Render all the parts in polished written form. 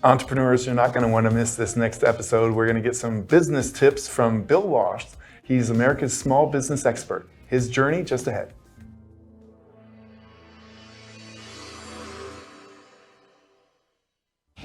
Entrepreneurs, you're not going to want to miss this next episode. We're going to get some business tips from Bill Walsh. He's America's small business expert. His journey just ahead.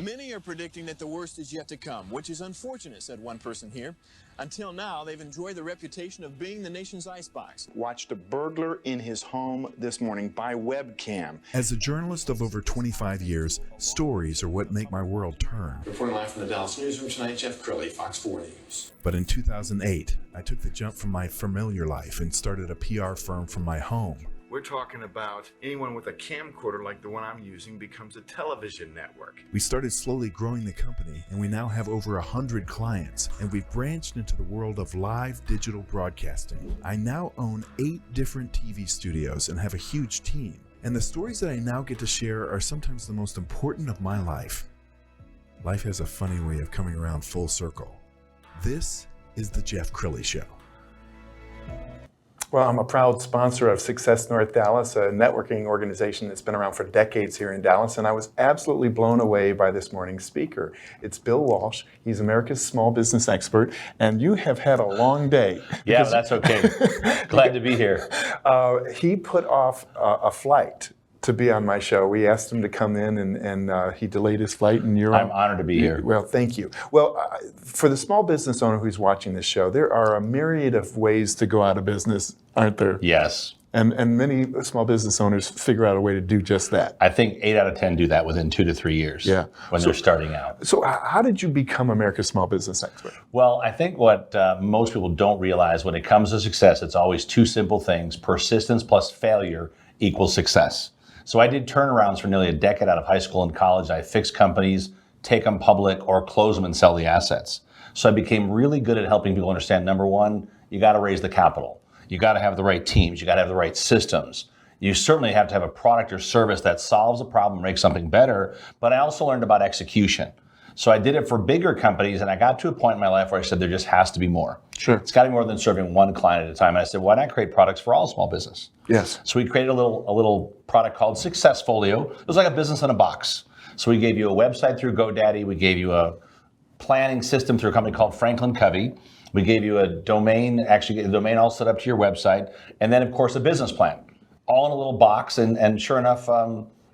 Many are predicting that the worst is yet to come, which is unfortunate, said one person here. Until now, they've enjoyed the reputation of being the nation's icebox. Watched a burglar in his home this morning by webcam. As a journalist of over 25 years, stories are what make my world turn. Reporting live from the Dallas newsroom tonight, Jeff Crilley, Fox 4 News. But in 2008, I took the jump from my familiar life and started a PR firm from my home. We're talking about anyone with a camcorder like the one I'm using becomes a television network. We started slowly growing the company, and we now have over 100 clients, and we've branched into the world of live digital broadcasting. I now own 8 different TV studios and have a huge team. And the stories that I now get to share are sometimes the most important of my life. Life has a funny way of coming around full circle. This is The Jeff Crilley Show. Well, I'm a proud sponsor of Success North Dallas, a networking organization that's been around for decades here in Dallas, and I was absolutely blown away by this morning's speaker. It's Bill Walsh. He's America's small business expert, and you have had a long day. Yeah, that's okay. Glad to be here. He put off a flight to be on my show. We asked him to come in, and he delayed his flight, and I'm honored to be here. Well, thank you. Well, for the small business owner who's watching this show, there are a myriad of ways to go out of business, aren't there? Yes. And many small business owners figure out a way to do just that. I think 8 out of 10 do that within 2 to 3 years when they're starting out. So how did you become America's small business expert? Well, I think what most people don't realize when it comes to success, it's always 2 simple things. Persistence plus failure equals success. So I did turnarounds for nearly a decade out of high school and college. I fixed companies, take them public, or close them and sell the assets. So I became really good at helping people understand, number one, you got to raise the capital. You got to have the right teams. You got to have the right systems. You certainly have to have a product or service that solves a problem, makes something better. But I also learned about execution. So I did it for bigger companies, and I got to a point in my life where I said, there just has to be more. Sure. It's got to be more than serving one client at a time. And I said, why not create products for all small business? Yes. So we created a little product called Successfolio. It was like a business in a box. So we gave you a website through GoDaddy. We gave you a planning system through a company called Franklin Covey. We gave you a domain, actually get the domain all set up to your website. And then, of course, a business plan, all in a little box. And sure enough,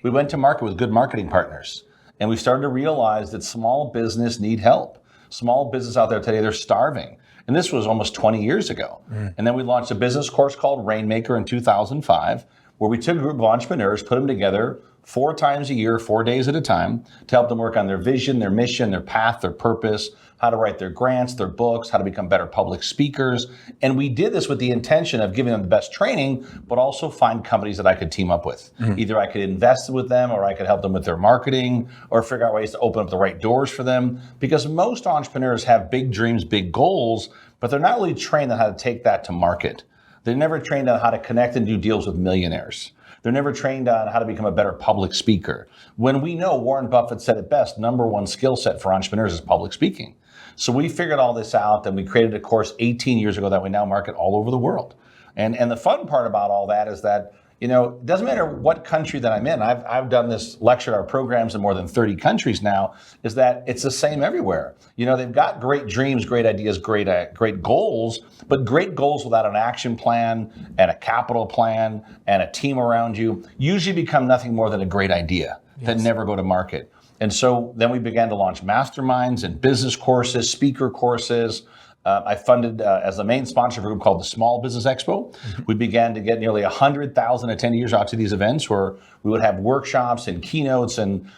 we went to market with good marketing partners. And we started to realize that small business need help. Small business out there today, they're starving. And this was almost 20 years ago. And then we launched a business course called Rainmaker in 2005, where we took a group of entrepreneurs, put them together 4 times a year, 4 days at a time, to help them work on their vision, their mission, their path, their purpose, how to write their grants, their books, how to become better public speakers. And we did this with the intention of giving them the best training, but also find companies that I could team up with. Either I could invest with them, or I could help them with their marketing, or figure out ways to open up the right doors for them. Because most entrepreneurs have big dreams, big goals, but they're not really trained on how to take that to market. They're never trained on how to connect and do deals with millionaires. They're never trained on how to become a better public speaker. When we know, Warren Buffett said it best, number one skill set for entrepreneurs is public speaking. So we figured all this out, and we created a course 18 years ago that we now market all over the world. And the fun part about all that is that, it doesn't matter what country that I'm in. I've done this lecture at our programs in more than 30 countries now, is that it's the same everywhere. They've got great dreams, great ideas, great goals, but great goals without an action plan and a capital plan and a team around you usually become nothing more than a great idea that never go to market. And so then we began to launch masterminds and business courses, speaker courses. I funded, as the main sponsor of a group called the Small Business Expo. We began to get nearly 100,000 attendees out to these events where we would have workshops and keynotes, and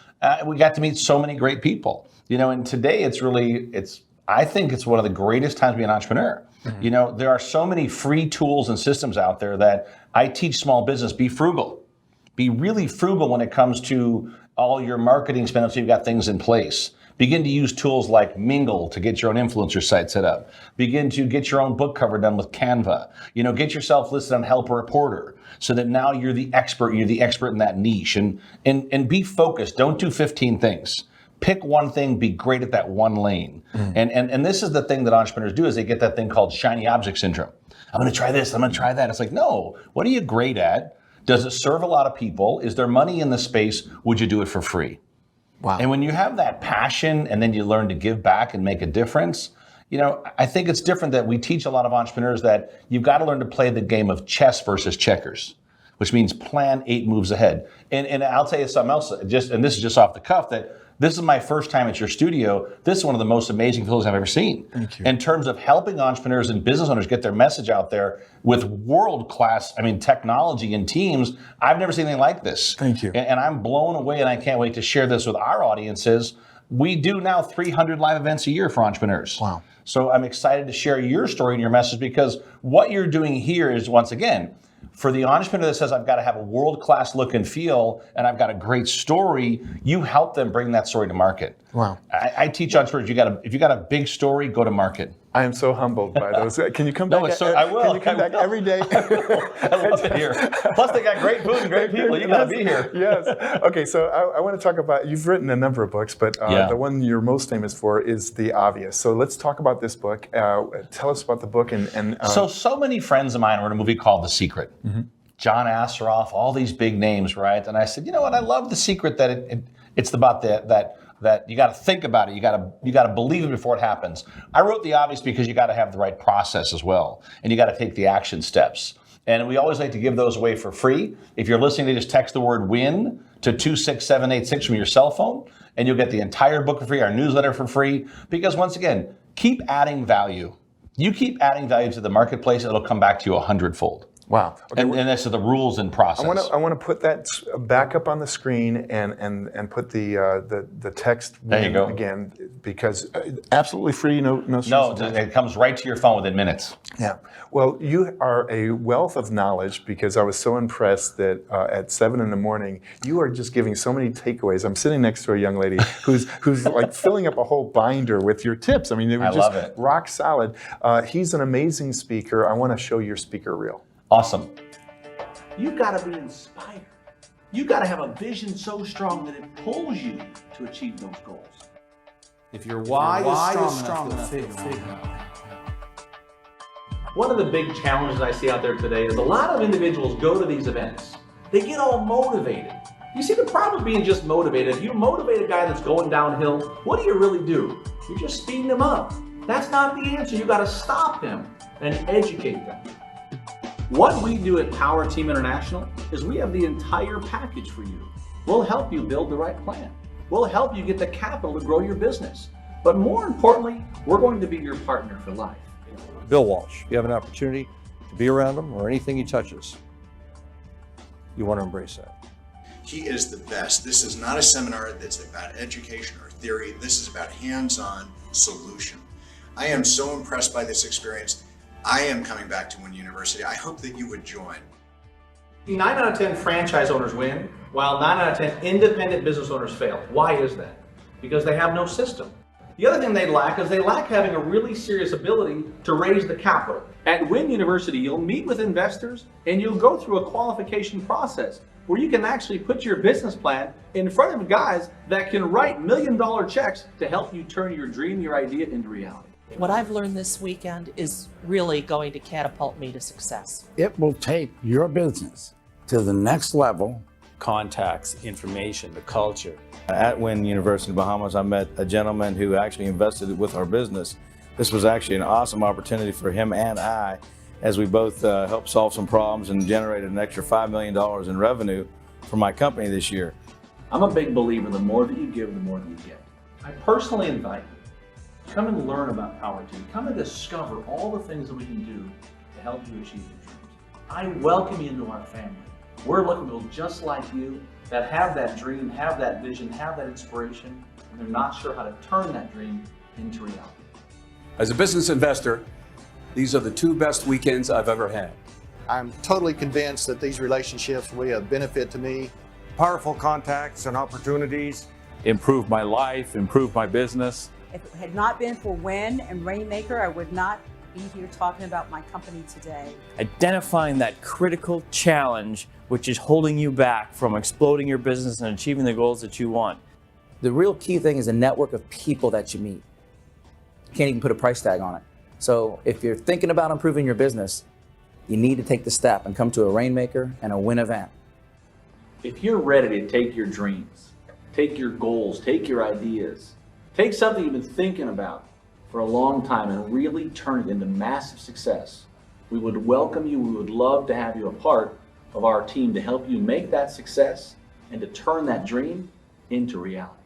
we got to meet so many great people. And today I think it's one of the greatest times to be an entrepreneur. There are so many free tools and systems out there that I teach small business, be frugal. Be really frugal when it comes to all your marketing spend until you've got things in place. Begin to use tools like Mingle to get your own influencer site set up. Begin to get your own book cover done with Canva. Get yourself listed on Help a Reporter so that now you're the expert in that niche. And be focused. Don't do 15 things. Pick one thing, be great at that one lane. And this is the thing that entrepreneurs do, is they get that thing called shiny object syndrome. I'm going to try this, I'm going to try that. It's like, no, what are you great at? Does it serve a lot of people? Is there money in the space? Would you do it for free? Wow. And when you have that passion and then you learn to give back and make a difference, I think it's different that we teach a lot of entrepreneurs that you've got to learn to play the game of chess versus checkers, which means plan 8 moves ahead. And I'll tell you something else, and this is just off the cuff, that this is my first time at your studio. This is one of the most amazing facilities I've ever seen. Thank you. In terms of helping entrepreneurs and business owners get their message out there with world-class, technology and teams, I've never seen anything like this. Thank you. And I'm blown away, and I can't wait to share this with our audiences. We do now 300 live events a year for entrepreneurs. Wow. So I'm excited to share your story and your message, because what you're doing here is, once again, for the entrepreneur that says, I've got to have a world-class look and feel, and I've got a great story, you help them bring that story to market. Wow. I teach entrepreneurs, if you got a big story, go to market. I am so humbled by those. Can you come back? I will. Can you come back every day? I love it here. Plus, they got great food and great people. You got to be here. Yes. Okay, so I want to talk about, you've written a number of books, but the one you're most famous for is The Obvious. So let's talk about this book. Tell us about the book. So many friends of mine were in a movie called The Secret. Mm-hmm. John Asseroff, all these big names, right? And I said, you know what? I love The Secret, that it's about that you got to think about it. You got to believe it before it happens. I wrote The Obvious because you got to have the right process as well, and you got to take the action steps. And we always like to give those away for free. If you're listening, to just text the word WIN to 26786 from your cell phone, and you'll get the entire book for free, our newsletter for free. Because once again, keep adding value. You keep adding value to the marketplace, it'll come back to you 100-fold. Wow. Okay, and that's the rules and process. I want to put that back up on the screen and put the text there you go. Again, because absolutely free, no it comes right to your phone within minutes. Yeah. Well, you are a wealth of knowledge, because I was so impressed that at 7 in the morning, you are just giving so many takeaways. I'm sitting next to a young lady who's like filling up a whole binder with your tips. I mean, they were just rock solid. He's an amazing speaker. I want to show your speaker reel. Awesome. You've got to be inspired. You've got to have a vision so strong that it pulls you to achieve those goals. If your why is strong enough to figure out. One of the big challenges I see out there today is a lot of individuals go to these events. They get all motivated. You see, the problem with being just motivated, if you motivate a guy that's going downhill, what do you really do? You're just speeding him up. That's not the answer. You got to stop him and educate them. What we do at Power Team International is we have the entire package for you. We'll help you build the right plan. We'll help you get the capital to grow your business. But more importantly, we're going to be your partner for life. Bill Walsh, you have an opportunity to be around him or anything he touches, you want to embrace that. He is the best. This is not a seminar that's about education or theory. This is about hands-on solution. I am so impressed by this experience. I am coming back to Wynn University. I hope that you would join. 9 out of 10 franchise owners win, while 9 out of 10 independent business owners fail. Why is that? Because they have no system. The other thing they lack is they lack having a really serious ability to raise the capital. At Wynn University, you'll meet with investors and you'll go through a qualification process where you can actually put your business plan in front of guys that can write $1 million checks to help you turn your dream, your idea into reality. What I've learned this weekend is really going to catapult me to success. It will take your business to the next level. Contacts, information, the culture. At Wynn University, Bahamas, I met a gentleman who actually invested with our business. This was actually an awesome opportunity for him and I, as we both helped solve some problems and generated an extra $5 million in revenue for my company this year. I'm a big believer, the more that you give, the more that you get. I personally invite you, come and learn about Power Team. Come and discover all the things that we can do to help you achieve your dreams. I welcome you into our family. We're looking for people just like you that have that dream, have that vision, have that inspiration, and they're not sure how to turn that dream into reality. As a business investor, these are the 2 best weekends I've ever had. I'm totally convinced that these relationships will be of benefit to me. Powerful contacts and opportunities. Improve my life, improve my business. If it had not been for Wynn and Rainmaker, I would not be here talking about my company today. Identifying that critical challenge which is holding you back from exploding your business and achieving the goals that you want. The real key thing is a network of people that you meet. You can't even put a price tag on it. So if you're thinking about improving your business, you need to take the step and come to a Rainmaker and a Wynn event. If you're ready to take your dreams Take your goals, take your ideas, take something you've been thinking about for a long time and really turn it into massive success. We would welcome you. We would love to have you a part of our team to help you make that success and to turn that dream into reality.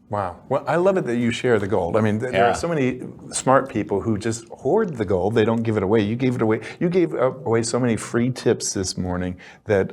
Wow. Well, I love it that you share the gold. I mean, there are so many smart people who just hoard the gold. They don't give it away. You gave it away. You gave away so many free tips this morning that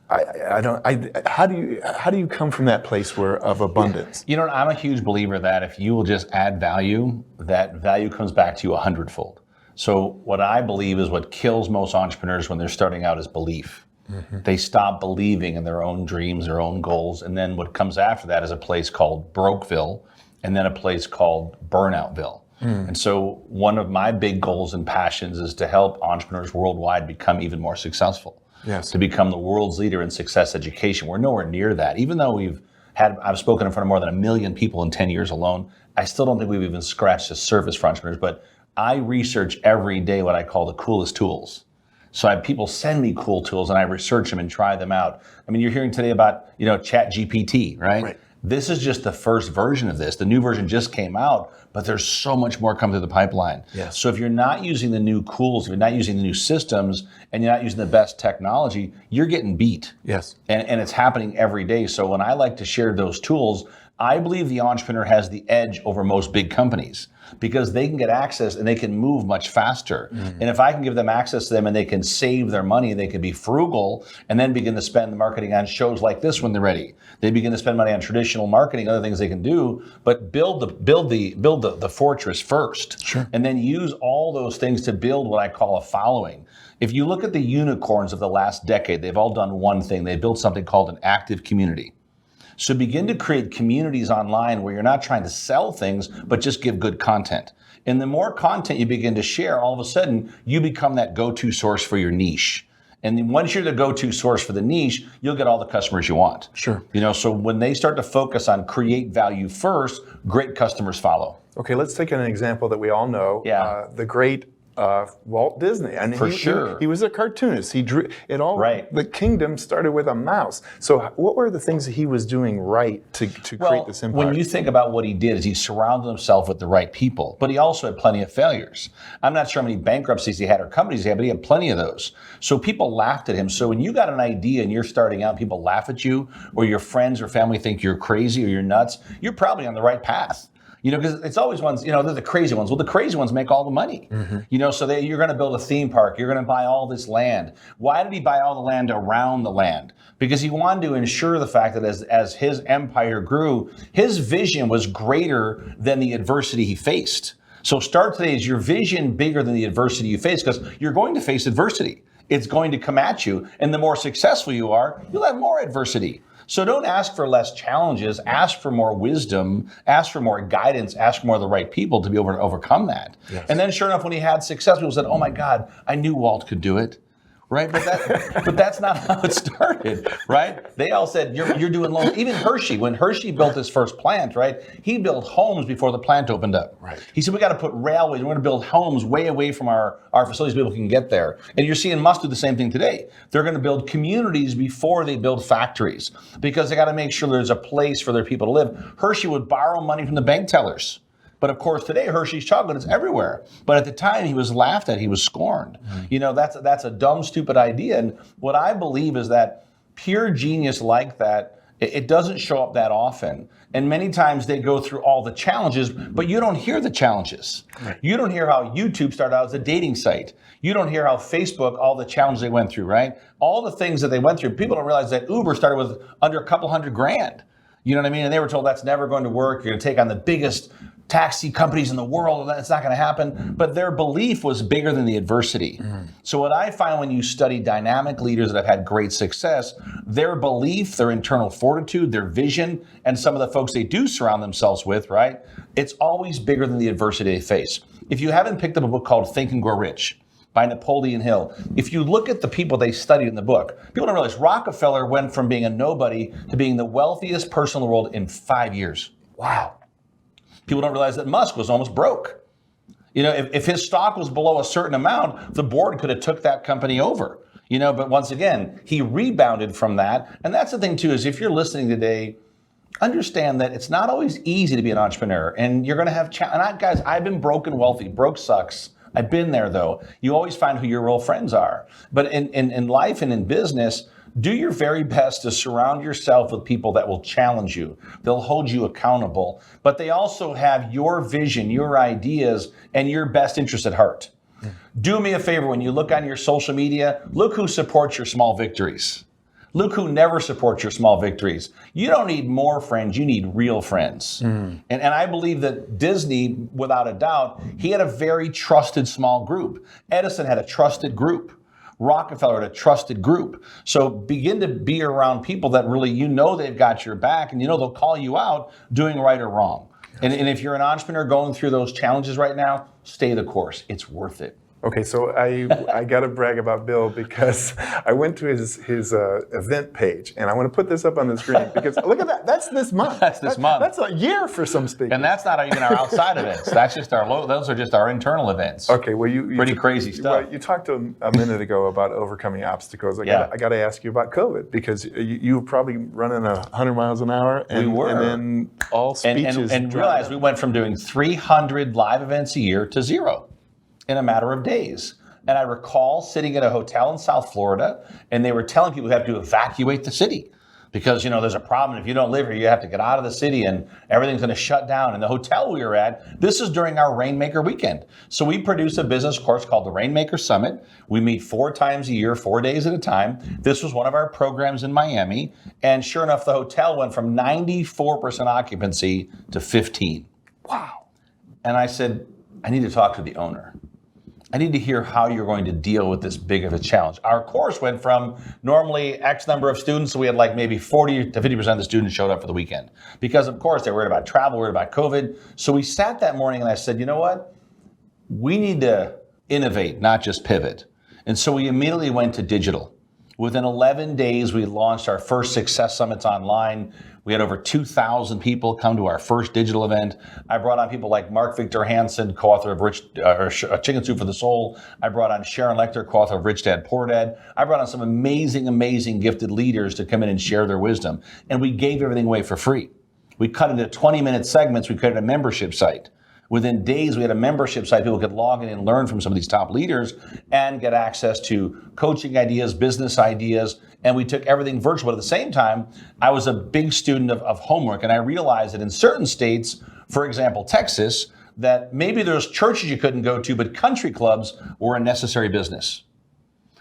how do you come from that place of abundance? You know, I'm a huge believer that if you will just add value, that value comes back to you 100-fold. So what I believe is what kills most entrepreneurs when they're starting out is belief. Mm-hmm. They stop believing in their own dreams, their own goals, and then what comes after that is a place called Brokeville, and then a place called Burnoutville. And so one of my big goals and passions is to help entrepreneurs worldwide become even more successful. Yes. To become the world's leader in success education. We're nowhere near that. Even though I've spoken in front of more than 1 million people in 10 years alone, I still don't think we've even scratched the surface for entrepreneurs, but I research every day what I call the coolest tools. So I have people send me cool tools and I research them and try them out. I mean, you're hearing today about, Chat GPT, right? This is just the first version of this. The new version just came out, but there's so much more coming through the pipeline. Yes. So if you're not using the new tools, if you're not using the new systems, and you're not using the best technology, you're getting beat. Yes. And it's happening every day. So when I like to share those tools, I believe the entrepreneur has the edge over most big companies because they can get access and they can move much faster. And if I can give them access to them and they can save their money, they can be frugal and then begin to spend the marketing on shows like this when they're ready. They begin to spend money on traditional marketing, other things they can do, but build the fortress first. Sure. And then use all those things to build what I call a following. If you look at the unicorns of the last decade, they've all done one thing. They built something called an active community. So begin to create communities online where you're not trying to sell things, but just give good content. And the more content you begin to share, all of a sudden, you become that go-to source for your niche. And then once you're the go-to source for the niche, you'll get all the customers you want. Sure. So when they start to focus on create value first, great customers follow. Okay, let's take an example that we all know. Yeah. The great Walt Disney. And he was a cartoonist. He drew it all. Right. The kingdom started with a mouse. So what were the things that he was doing right to create this empire? When you think about what he did, is he surrounded himself with the right people, but he also had plenty of failures. I'm not sure how many bankruptcies he had or companies he had, but he had plenty of those. So people laughed at him. So when you got an idea and you're starting out, people laugh at you, or your friends or family think you're crazy or you're nuts, you're probably on the right path. Because it's always ones, they're the crazy ones. Well, the crazy ones make all the money. So you're going to build a theme park. You're going to buy all this land. Why did he buy all the land around the land? Because he wanted to ensure the fact that as his empire grew, his vision was greater than the adversity he faced. So start today, is your vision bigger than the adversity you face? Because you're going to face adversity. It's going to come at you. And the more successful you are, you'll have more adversity. So don't ask for less challenges, ask for more wisdom, ask for more guidance, ask for more of the right people to be able to overcome that. Yes. And then sure enough, when he had success, people said, oh my God, I knew Walt could do it. Right? But that's not how it started, right? They all said, you're doing loans. Even Hershey, when Hershey built his first plant, right? He built homes before the plant opened up. Right. He said, we got to put railways, we're going to build homes way away from our facilities so people can get there. And you're seeing Musk do the same thing today. They're going to build communities before they build factories because they got to make sure there's a place for their people to live. Hershey would borrow money from the bank tellers. But of course, today, Hershey's chocolate is everywhere. But at the time, he was laughed at, he was scorned. That's a dumb, stupid idea. And what I believe is that pure genius like that, it doesn't show up that often. And many times they go through all the challenges, but you don't hear the challenges. Right. You don't hear how YouTube started out as a dating site. You don't hear how Facebook, all the challenges they went through, right? All the things that they went through. People don't realize that Uber started with under a couple $100,000. You know what I mean? And they were told that's never going to work. You're going to take on the biggest taxi companies in the world, and that's not going to happen. But their belief was bigger than the adversity. So what I find when you study dynamic leaders that have had great success, their belief, their internal fortitude, their vision, and some of the folks they do surround themselves with, right? It's always bigger than the adversity they face. If you haven't picked up a book called Think and Grow Rich by Napoleon Hill, if you look at the people they studied in the book, people don't realize Rockefeller went from being a nobody to being the wealthiest person in the world in 5 years. Wow. People don't realize that Musk was almost broke. You know, if his stock was below a certain amount, the board could have took that company over. You know, but once again, he rebounded from that. And that's the thing too, is if you're listening today, understand that it's not always easy to be an entrepreneur, and you're going to have guys, I've been broke and wealthy. Broke sucks. I've been there though. You always find who your real friends are. But in life and in business, do your very best to surround yourself with people that will challenge you. They'll hold you accountable, but they also have your vision, your ideas, and your best interest at heart. Do me a favor, when you look on your social media, look who supports your small victories. Look who never supports your small victories. You don't need more friends, you need real friends. And I believe that Disney, without a doubt, he had a very trusted small group. Edison had a trusted group. Rockefeller had a trusted group. So begin to be around people that really, you know, they've got your back, and you know they'll call you out doing right or wrong. And if you're an entrepreneur going through those challenges right now, stay the course. It's worth it. Okay, so I got to brag about Bill, because I went to his event page, and I want to put this up on the screen because look at that. That's this month. That's this month. That's a year for some speakers. And that's not even our outside events. That's just those are just our internal events. Okay, well you pretty crazy stuff. Well, you talked a minute ago about overcoming obstacles. I got to ask you about COVID, because you were probably running 100 miles an hour. And, we were. And then all speeches. And realize we went from doing 300 live events a year to 0. In a matter of days. And I recall sitting at a hotel in South Florida, and they were telling people who have to evacuate the city because, you know, there's a problem. If you don't live here, you have to get out of the city and everything's going to shut down. And the hotel we were at, this is during our Rainmaker weekend. So we produce a business course called the Rainmaker Summit. We meet 4 times a year, 4 days at a time. This was one of our programs in Miami. And sure enough, the hotel went from 94% occupancy to 15. Wow. And I said, I need to talk to the owner. I need to hear how you're going to deal with this big of a challenge. Our course went from normally X number of students, so we had like maybe 40 to 50% of the students showed up for the weekend. Because of course they were worried about travel, worried about COVID. So we sat that morning and I said, you know what? We need to innovate, not just pivot. And so we immediately went to digital. Within 11 days, we launched our first Success Summits online. We had over 2,000 people come to our first digital event. I brought on people like Mark Victor Hansen, co-author of Chicken Soup for the Soul. I brought on Sharon Lechter, co-author of Rich Dad, Poor Dad. I brought on some amazing gifted leaders to come in and share their wisdom. And we gave everything away for free. We cut into 20-minute segments. We created a membership site. Within days, we had a membership site. People could log in and learn from some of these top leaders and get access to coaching ideas, business ideas, and we took everything virtual. But at the same time, I was a big student of homework, and I realized that in certain states, for example, Texas, that maybe there's churches you couldn't go to, but country clubs were a necessary business.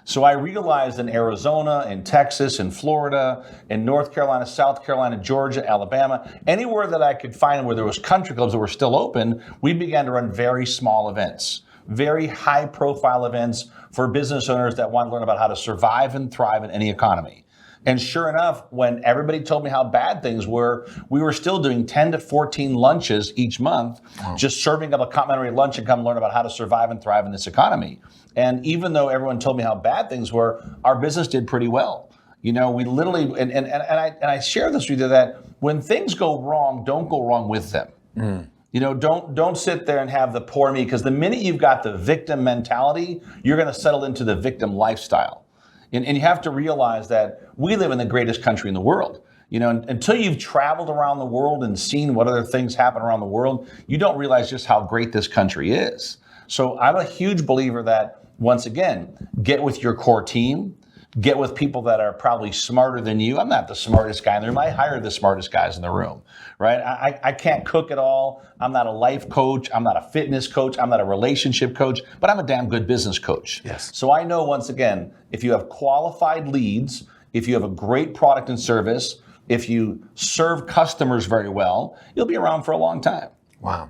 So I realized in Arizona, in Texas, in Florida, in North Carolina, South Carolina, Georgia, Alabama, anywhere that I could find where there was country clubs that were still open, we began to run very small events, very high profile events for business owners that want to learn about how to survive and thrive in any economy. And sure enough, when everybody told me how bad things were, we were still doing 10 to 14 lunches each month, just serving up a complimentary lunch and come learn about how to survive and thrive in this economy. And even though everyone told me how bad things were, our business did pretty well. You know, we literally, and I share this with you that when things go wrong, don't go wrong with them. You know, don't sit there and have the poor me, because the minute you've got the victim mentality, you're going to settle into the victim lifestyle. And you have to realize that we live in the greatest country in the world. You know, until you've traveled around the world and seen what other things happen around the world, you don't realize just how great this country is. So I'm a huge believer that, once again, get with your core team, get with people that are probably smarter than you. I'm not the smartest guy in the room. I hire the smartest guys in the room, right? I can't cook at all. I'm not a life coach. I'm not a fitness coach. I'm not a relationship coach, but I'm a damn good business coach. Yes. So I know, once again, if you have qualified leads, if you have a great product and service, if you serve customers very well, you'll be around for a long time. Wow.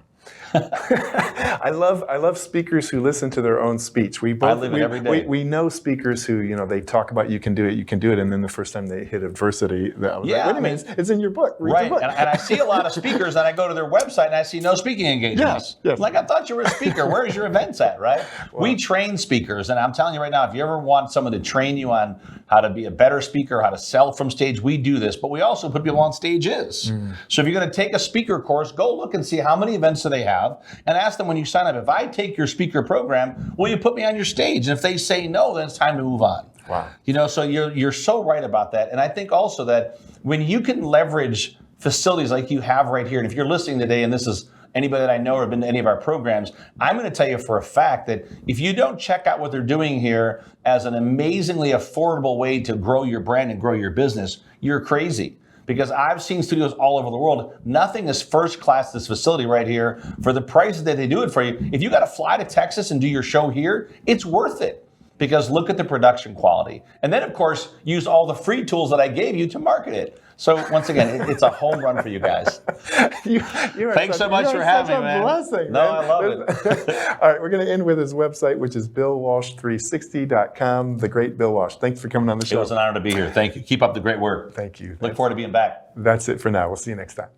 I love speakers who listen to their own speech. I live it every day. We know speakers who, you know, they talk about you can do it, and then the first time they hit adversity, I was like, wait a minute, it's in your book. Read Right, the book. and I see a lot of speakers, and I go to their website and I see no speaking engagements. Yes. Like, I thought you were a speaker. Where's your events at, right? Wow. We train speakers, and I'm telling you right now, if you ever want someone to train you on how to be a better speaker, how to sell from stage, we do this, but we also put people on stages. So if you're going to take a speaker course, go look and see how many events do they they have, and ask them when you sign up, if I take your speaker program, will you put me on your stage? And if they say no, then it's time to move on. Wow. You know, so you're so right about that. And I think also that when you can leverage facilities like you have right here, and if you're listening today, and this is anybody that I know or been to any of our programs, I'm going to tell you for a fact that if you don't check out what they're doing here as an amazingly affordable way to grow your brand and grow your business, you're crazy. Because I've seen studios all over the world. Nothing is first class this facility right here for the prices that they do it for you. If you got to fly to Texas and do your show here, it's worth it. Because look at the production quality. And then, of course, use all the free tools that I gave you to market it. So once again, it's a home run for you guys. Thanks so much for having me, man. Blessing, no, man. I love it. All right, we're going to end with his website, which is BillWalsh360.com. The great Bill Walsh. Thanks for coming on the show. It was an honor to be here. Thank you. Keep up the great work. Thank you. Look forward to being back. That's it for now. We'll see you next time.